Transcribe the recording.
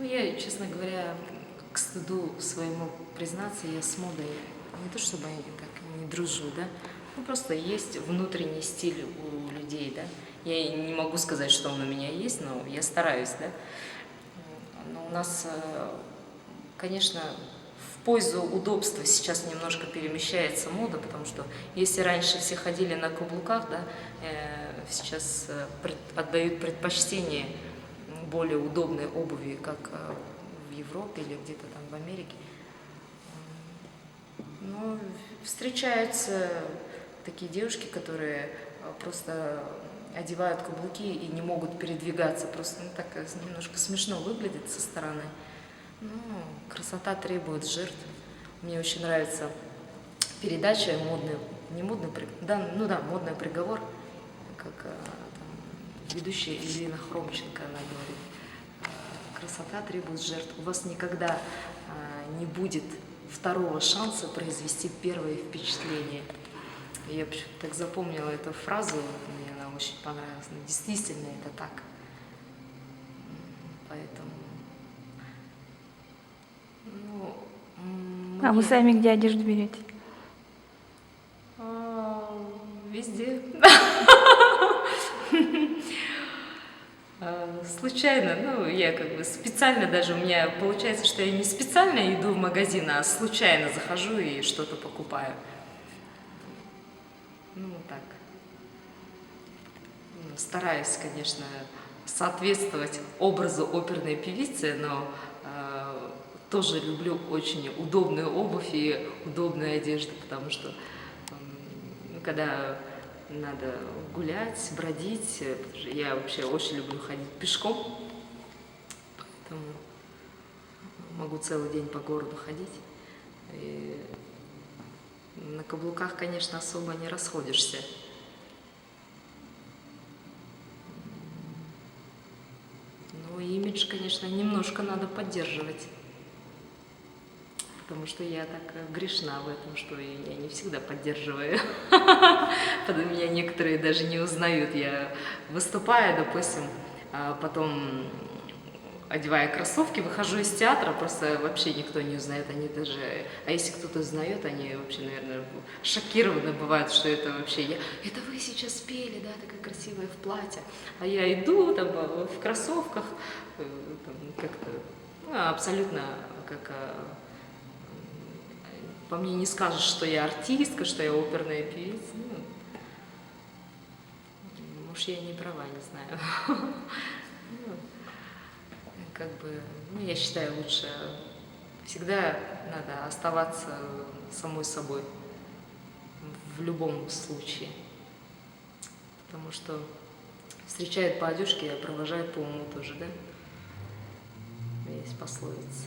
я, честно говоря, к стыду своему признаться, я с модой не то чтобы так не дружу, да, ну просто есть внутренний стиль у людей, да. Я не могу сказать, что он у меня есть, но я стараюсь, да. Но у нас, конечно, в пользу удобства сейчас немножко перемещается мода, потому что если раньше все ходили на каблуках, да, сейчас отдают предпочтение более удобной обуви, как в Европе или где-то там в Америке. Но встречаются такие девушки, которые просто одевают каблуки и не могут передвигаться. Просто так немножко смешно выглядит со стороны. Ну, красота требует жертв. Мне очень нравится передача модный, не модный, да, ну да, модный приговор, как там, ведущая Ирина Хромченко, она говорит, красота требует жертв. У вас никогда не будет второго шанса произвести первое впечатление. Я почему-то так запомнила эту фразу, мне она очень понравилась. Но действительно это так. Поэтому... А вы сами где одежду берете? Везде. Случайно, ну, я как бы специально даже, у меня получается, что я не специально иду в магазин, а случайно захожу и что-то покупаю. Ну, так. Стараюсь, конечно, соответствовать образу оперной певицы, но тоже люблю очень удобную обувь и удобную одежду, потому что когда надо гулять, бродить, я вообще очень люблю ходить пешком, поэтому могу целый день по городу ходить. И на каблуках, конечно, особо не расходишься. Ну, имидж, конечно, немножко надо поддерживать. Потому что я так грешна в этом, что я не всегда поддерживаю. Меня некоторые даже не узнают. Я выступаю, допустим, потом одевая кроссовки, выхожу из театра, просто вообще никто не узнает. Они даже... А если кто-то узнает, они вообще, наверное, шокированы бывают, что это вообще я. Это вы сейчас пели, да, такая красивая в платье. А я иду там в кроссовках, как-то абсолютно как... По мне не скажешь, что я артистка, что я оперная певица. Ну, может, я не права, не знаю. Ну, как бы, ну, я считаю, лучше всегда надо оставаться самой собой в любом случае. Потому что встречают по одежке, а провожают по уму тоже, да? Есть пословица.